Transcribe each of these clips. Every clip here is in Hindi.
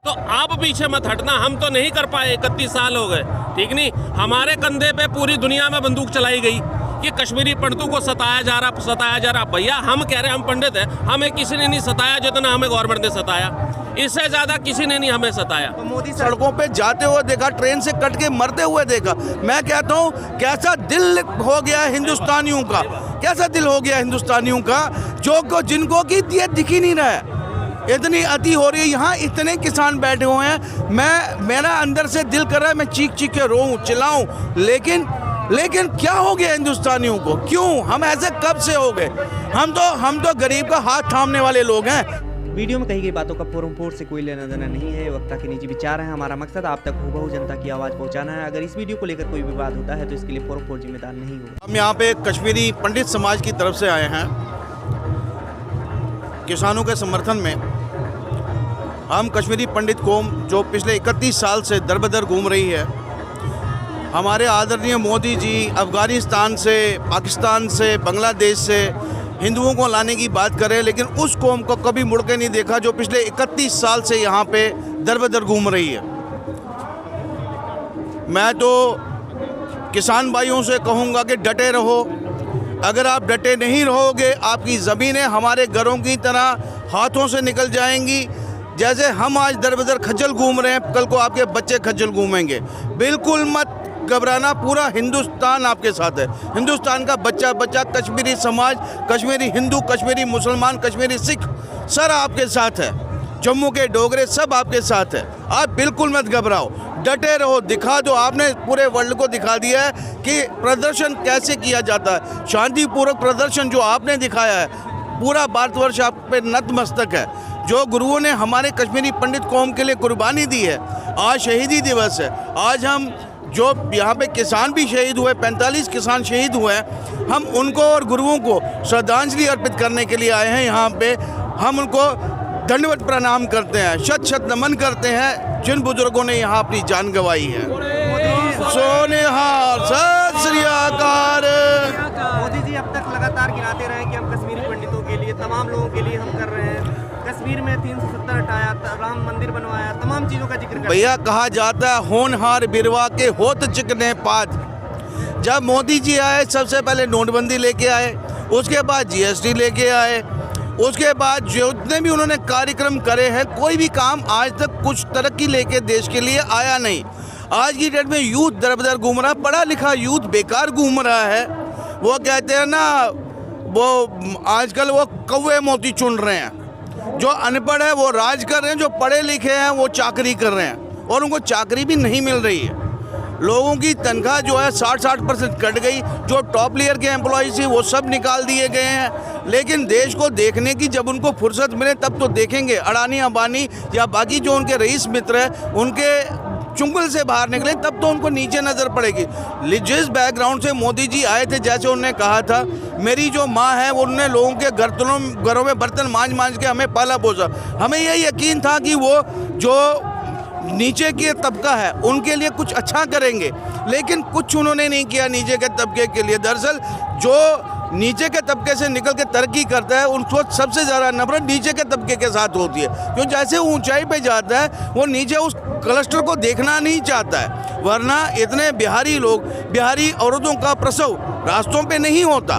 तो आप पीछे मत हटना, हम तो नहीं कर पाए, 31 साल हो गए, ठीक नहीं। हमारे कंधे पे पूरी दुनिया में बंदूक चलाई गई कि कश्मीरी पंडितों को सताया जा रहा। भैया हम कह रहे हैं, हम पंडित हैं, हमें किसी ने नहीं सताया जितना हमें गवर्नमेंट ने सताया, इससे ज्यादा किसी ने नहीं हमें सताया। तो मोदी सड़कों पे जाते हुए देखा, ट्रेन से कट के मरते हुए देखा। मैं कहता हूँ कैसा दिल हो गया हिंदुस्तानियों का, कैसा दिल हो गया हिंदुस्तानियों का, जिनको की ये दिख ही नहीं रहा है। इतनी अति हो रही है, यहाँ इतने किसान बैठे हुए हैं, मेरा अंदर से दिल कर रहा है मैं चीख चीख के रोऊं, चिल्लाऊं, लेकिन क्या हो गया हिंदुस्तानियों को? क्यों हम ऐसे कब से हो गए? हम तो गरीब का हाथ थामने वाले लोग हैं। वीडियो में कही गई बातों का पूर्ण से कोई लेना देना नहीं है, वक्ता के निजी विचार हैं। हमारा मकसद आप तक हूबहू जनता की आवाज़ पहुंचाना है। अगर इस वीडियो को लेकर कोई विवाद होता है तो इसके लिए पूर्ण जिम्मेदार नहीं होगा। हम यहाँ पे कश्मीरी पंडित समाज की तरफ से आए हैं किसानों के समर्थन में। हम कश्मीरी पंडित कौम जो पिछले 31 साल से दर बदर घूम रही है, हमारे आदरणीय मोदी जी अफ़गानिस्तान से, पाकिस्तान से, बांग्लादेश से हिंदुओं को लाने की बात करें, लेकिन उस कौम को कभी मुड़ के नहीं देखा जो पिछले 31 साल से यहाँ पे दर बदर घूम रही है। मैं तो किसान भाइयों से कहूँगा कि डटे रहो। अगर आप डटे नहीं रहोगे, आपकी ज़मीनें हमारे घरों की तरह हाथों से निकल जाएंगी। जैसे हम आज दर बदर खज्जल घूम रहे हैं, कल को आपके बच्चे खज्जल घूमेंगे। बिल्कुल मत घबराना, पूरा हिंदुस्तान आपके साथ है। हिंदुस्तान का बच्चा कश्मीरी समाज, कश्मीरी हिंदू, कश्मीरी मुसलमान, कश्मीरी सिख सर आपके साथ है। जम्मू के डोगरे सब आपके साथ है। आप बिल्कुल मत घबराओ, डटे रहो, दिखा दो। आपने पूरे वर्ल्ड को दिखा दिया है कि प्रदर्शन कैसे किया जाता है। शांतिपूर्वक प्रदर्शन जो आपने दिखाया है, पूरा भारतवर्ष आप पे नतमस्तक है। जो गुरुओं ने हमारे कश्मीरी पंडित कौम के लिए कुर्बानी दी है। आज शहीदी दिवस है। आज हम जो यहाँ पे किसान भी शहीद हुए, 45 किसान शहीद हुए हैं, हम उनको और गुरुओं को श्रद्धांजलि अर्पित करने के लिए आए हैं। यहाँ पे हम उनको दंडवत प्रणाम करते हैं, शत शत नमन करते हैं जिन बुजुर्गों ने यहाँ अपनी जान गंवाई है। सोनेहार, सत श्री अकाल। मोदी जी अब तक लगातार गिनाते रहे कि हम कश्मीरी पंडितों के लिए, तमाम लोगों के लिए हम कर रहे हैं। कश्मीर में 370 हटाया, राम मंदिर बनवाया, तमाम चीज़ों का जिक्र। भैया कहा जाता है होनहार बिरवा के होत चिकने पात। जब मोदी जी आए, सबसे पहले नोटबंदी लेके आए, उसके बाद GST लेके आए, उसके बाद जितने भी उन्होंने कार्यक्रम करे हैं, कोई भी काम आज तक कुछ तरक्की लेके देश के लिए आया नहीं। आज की डेट में यूथ दर बदर घूम रहा है, पढ़ा लिखा यूथ बेकार घूम रहा है। वो कहते हैं ना, वो आजकल वो कौवे मोती चुन रहे हैं। जो अनपढ़ है वो राज कर रहे हैं, जो पढ़े लिखे हैं वो चाकरी कर रहे हैं, और उनको चाकरी भी नहीं मिल रही है। लोगों की तनख्वाह जो है 60% कट गई। जो टॉप लेयर के एम्प्लॉयज़ थी वो सब निकाल दिए गए हैं। लेकिन देश को देखने की जब उनको फुर्सत मिले तब तो देखेंगे। अडानी, अंबानी या बाकी जो उनके रईस मित्र हैं, उनके चुंगल से बाहर निकले तब तो उनको नीचे नज़र पड़ेगी। जिस बैकग्राउंड से मोदी जी आए थे, जैसे उन्होंने कहा था, मेरी जो माँ है वो उन्होंने लोगों के घरों में बर्तन मांज के हमें पाला पोसा। हमें ये यकीन था कि वो जो नीचे के तबका है उनके लिए कुछ अच्छा करेंगे, लेकिन कुछ उन्होंने नहीं किया नीचे के तबके के लिए। दरअसल जो नीचे के तबके से निकल के तरक्की करता है, उनको सबसे ज़्यादा नफरत नीचे के तबके के साथ होती है। क्यों? जैसे ऊंचाई पे जाता है वो नीचे उस क्लस्टर को देखना नहीं चाहता है। वरना इतने बिहारी लोग, बिहारी औरतों का प्रसव रास्तों पे नहीं होता।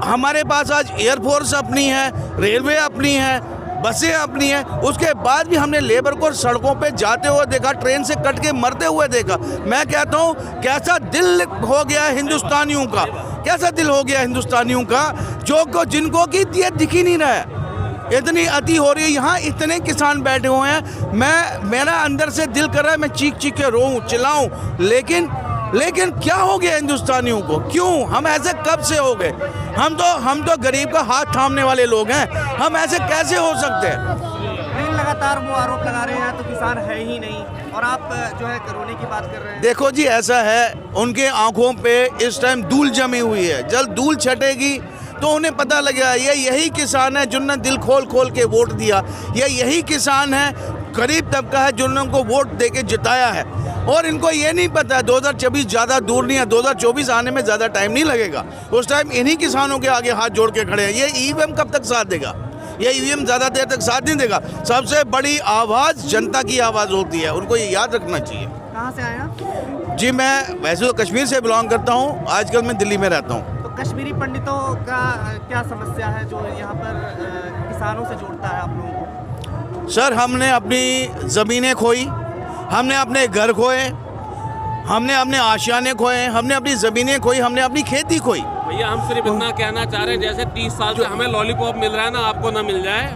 हमारे पास आज एयरफोर्स अपनी है, रेलवे अपनी है, बसें अपनी हैं, उसके बाद भी हमने लेबर को सड़कों पे जाते हुए देखा, ट्रेन से कट के मरते हुए देखा। मैं कहता हूँ कैसा दिल हो गया हिंदुस्तानियों का, कैसा दिल हो गया हिंदुस्तानियों का, जिनको की ये दिख ही नहीं रहा है। इतनी अति हो रही है, यहाँ इतने किसान बैठे हुए हैं, मेरा अंदर से दिल कर रहा है मैं चीख चीख के रोऊं, चिल्लाऊं, लेकिन क्या हो गया हिंदुस्तानियों को? क्यों हम ऐसे कब से हो गए? हम तो गरीब का हाथ थामने वाले लोग हैं, हम ऐसे कैसे हो सकते हैं? लगातार वो आरोप लगा रहे हैं तो किसान है ही नहीं, और आप जो है कोरोना की बात कर रहे हैं। देखो जी, ऐसा है, उनके आंखों पे इस टाइम धूल जमी हुई है। जब धूल छटेगी तो उन्हें पता लगेगा ये यही किसान है जिन्होंने दिल खोल के वोट दिया, ये यही किसान है, गरीब तबका है जिन्होंने उनको वोट देके जिताया है। और इनको ये नहीं पता है 2024 ज़्यादा दूर नहीं है, 2024 आने में ज़्यादा टाइम नहीं लगेगा। उस टाइम इन्हीं किसानों के आगे हाथ जोड़ के खड़े हैं। ये EVM कब तक साथ देगा? ये ईवीएम ज़्यादा देर तक साथ नहीं देगा। सबसे बड़ी आवाज़ जनता की आवाज़ होती है, उनको ये याद रखना चाहिए। कहाँ से आए आप? जी मैं वैसे तो कश्मीर से बिलोंग करता हूँ, आजकल मैं दिल्ली में रहता हूँ। तो कश्मीरी पंडितों का क्या समस्या है जो यहाँ पर किसानों से जोड़ता है आप लोगों को? सर हमने अपनी ज़मीनें खोई, हमने अपने घर खोए, हमने अपने आशियाने खोए, हमने अपनी ज़मीनें खोई, हमने अपनी खेती खोई। भैया हम सिर्फ इतना कहना चाह रहे हैं, जैसे 30 साल से हमें लॉलीपॉप मिल रहा है ना, आपको ना मिल जाए।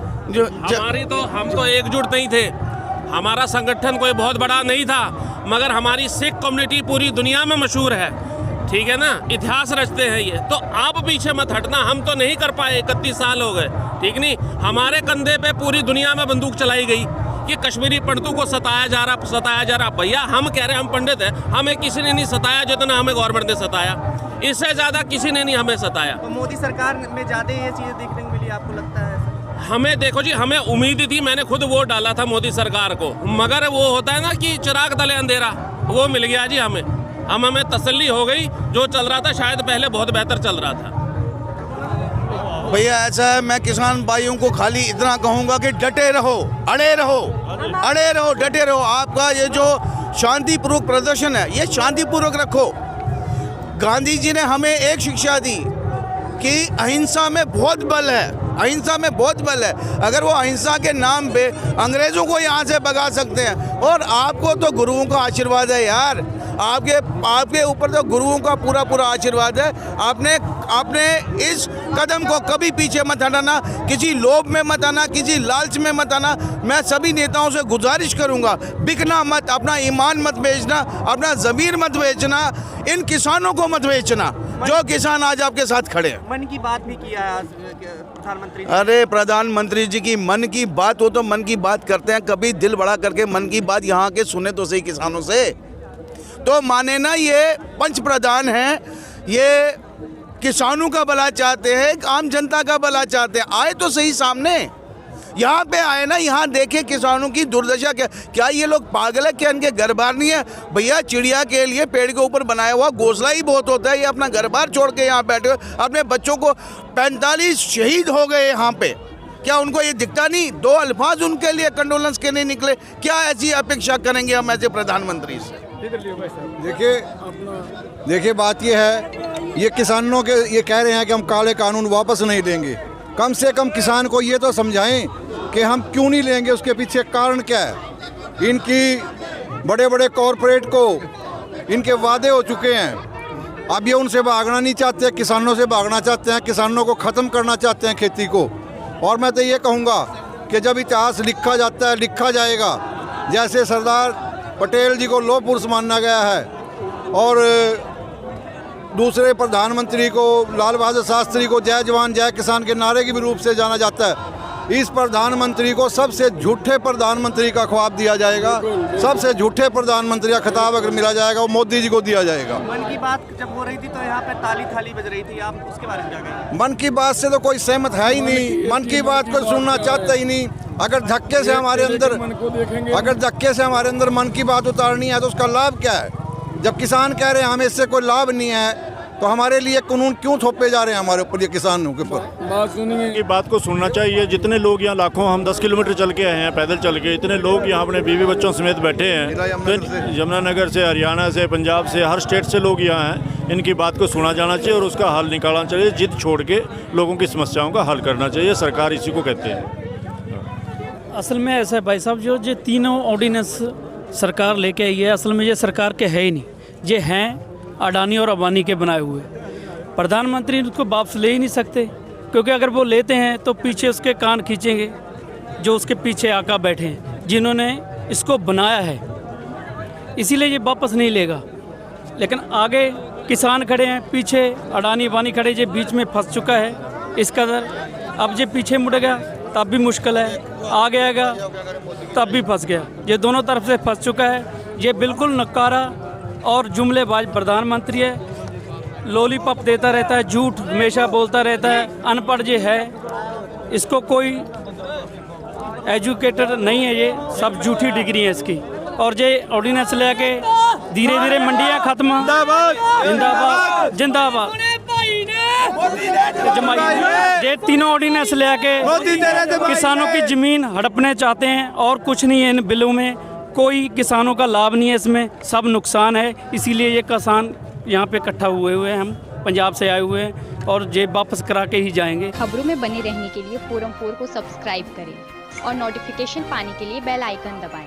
हम तो एकजुट नहीं थे, हमारा संगठन कोई बहुत बड़ा नहीं था, मगर हमारी सिख कम्युनिटी पूरी दुनिया में मशहूर है, ठीक है ना, इतिहास रचते हैं ये। तो आप पीछे मत हटना, हम तो नहीं कर पाए, 31 साल हो गए, ठीक नहीं। हमारे कंधे पे पूरी दुनिया में बंदूक चलाई गई कि कश्मीरी पंडितों को सताया जा रहा। भैया हम कह रहे हैं, हम पंडित हैं, हमें किसी ने नहीं सताया जितना हमें गवर्नमेंट ने सताया, इससे ज़्यादा किसी ने नहीं हमें सताया। तो मोदी सरकार में ज़्यादा ये चीज़ें देखने को मिली, आपको लगता है? हमें देखो जी, हमें उम्मीद थी, मैंने खुद वोट डाला था मोदी सरकार को, मगर वो होता है ना कि चिराग तले अंधेरा, वो मिल गया जी हमें तसल्ली हो गई। जो चल रहा था शायद पहले बहुत बेहतर चल रहा था। भैया ऐसा है, मैं किसान भाइयों को खाली इतना कहूँगा कि डटे रहो, अड़े रहो, डटे रहो। आपका ये जो शांतिपूर्वक प्रदर्शन है, ये शांतिपूर्वक रखो। गांधी जी ने हमें एक शिक्षा दी कि अहिंसा में बहुत बल है, अहिंसा में बहुत बल है। अगर वो अहिंसा के नाम पे अंग्रेज़ों को यहाँ से भगा सकते हैं, और आपको तो गुरुओं का आशीर्वाद है यार, आपके ऊपर तो गुरुओं का पूरा आशीर्वाद है। आपने इस कदम को कभी पीछे मत हटाना, किसी लोभ में मत आना, किसी लालच में मत आना। मैं सभी नेताओं से गुजारिश करूंगा, बिकना मत, अपना ईमान मत बेचना, अपना ज़मीर मत बेचना, इन किसानों को मत बेचना जो किसान आज आपके साथ खड़े हैं। मन की बात भी किया है आज प्रधानमंत्री जी। अरे प्रधानमंत्री जी की मन की बात, वो तो मन की बात करते हैं, कभी दिल बड़ा करके मन की बात यहाँ के सुने तो सही किसानों से, तो माने ना ये पंच प्रधान हैं, ये किसानों का भला चाहते हैं, आम जनता का भला चाहते हैं। आए तो सही सामने, यहाँ पे आए ना, यहाँ देखे किसानों की दुर्दशा। क्या ये लोग पागल है? क्या इनके घर बार नहीं है? भैया चिड़िया के लिए पेड़ के ऊपर बनाया हुआ घोंसला ही बहुत होता है। ये अपना घर बार छोड़ के यहाँ बैठे हुए, अपने बच्चों को 45 शहीद हो गए यहाँ पे, क्या उनको ये दिखता नहीं? 2 अल्फाज उनके लिए कंडोलेंस के नहीं निकले? क्या ऐसी अपेक्षा करेंगे हम ऐसे प्रधानमंत्री से? देखिए बात ये है, ये किसानों के ये कह रहे हैं कि हम काले कानून वापस नहीं लेंगे। कम से कम किसान को ये तो समझाएं कि हम क्यों नहीं लेंगे, उसके पीछे कारण क्या है। इनकी बड़े बड़े कॉरपोरेट को इनके वादे हो चुके हैं, अब ये उनसे भागना नहीं चाहते, किसानों से भागना चाहते हैं, किसानों को ख़त्म करना चाहते हैं, खेती को। और मैं तो ये कहूँगा कि जब इतिहास लिखा जाता है, लिखा जाएगा। जैसे सरदार पटेल जी को लौह पुरुष माना गया है, और दूसरे प्रधानमंत्री को लाल बहादुर शास्त्री को जय जवान जय किसान के नारे के भी रूप से जाना जाता है, इस प्रधानमंत्री को सबसे झूठे प्रधानमंत्री का ख्वाब दिया जाएगा। सबसे झूठे प्रधानमंत्री का खिताब अगर मिला जाएगा वो मोदी जी को दिया जाएगा। मन की बात जब हो रही थी तो यहाँ पे ताली थाली बज रही थी, आप उसके बारे में क्या कहेंगे? मन की बात से तो कोई सहमत है ही नहीं, मन की बात को सुनना चाहता ही नहीं। अगर धक्के से हमारे अंदर मन की बात उतारनी है तो उसका लाभ क्या है? जब किसान कह रहे हैं हमें इससे कोई लाभ नहीं है, तो हमारे लिए कानून क्यों थोपे जा रहे हैं हमारे ऊपर, ये किसानों के ऊपर? बात सुनिए की बात को सुनना चाहिए। जितने लोग यहाँ लाखों, हम 10 किलोमीटर चल के आए हैं, पैदल चल के, इतने लोग यहाँ अपने बीवी बच्चों समेत बैठे हैं। तो यमुनानगर से, हरियाणा से, पंजाब से, हर स्टेट से लोग यहाँ हैं। इनकी बात को सुना जाना चाहिए और उसका हल निकालना चाहिए। जिद छोड़ के लोगों की समस्याओं का हल करना चाहिए, सरकार इसी को कहते हैं। असल में ऐसा है भाई साहब, जो ये तीनों ऑर्डिनेंस सरकार लेके आई है, असल में ये सरकार के है ही नहीं, ये हैं अडानी और अंबानी के बनाए हुए। प्रधानमंत्री उसको वापस ले ही नहीं सकते, क्योंकि अगर वो लेते हैं तो पीछे उसके कान खींचेंगे जो उसके पीछे आका बैठे हैं, जिन्होंने इसको बनाया है, इसीलिए ये वापस नहीं लेगा। लेकिन आगे किसान खड़े हैं, पीछे अडानी अंबानी खड़े, ये बीच में फंस चुका है इस कदर। अब ये पीछे मुड़ गया तब भी मुश्किल है, आगे आएगा तब भी फंस गया, ये दोनों तरफ से फंस चुका है। ये बिल्कुल नकारा और जुमलेबाज प्रधानमंत्री है, लॉलीपॉप देता रहता है, झूठ हमेशा बोलता रहता है, अनपढ़ ये है, इसको कोई एजुकेटेड नहीं है, ये सब झूठी डिग्री है इसकी। और ये ऑर्डिनेंस लेके धीरे धीरे मंडियाँ खत्म, जिंदाबाद जिंदाबाद। जमाई ये तीनों ऑर्डिनेंस लेके किसानों की ज़मीन हड़पने चाहते हैं और कुछ नहीं है इन बिलों में। कोई किसानों का लाभ नहीं है, इसमें सब नुकसान है। इसीलिए ये किसान यहाँ पे इकट्ठा हुए हैं, हम पंजाब से आए हुए हैं और ये वापस करा के ही जाएंगे। खबरों में बने रहने के लिए फोरम 4 को सब्सक्राइब करें और नोटिफिकेशन पाने के लिए बेल आइकन दबाएं।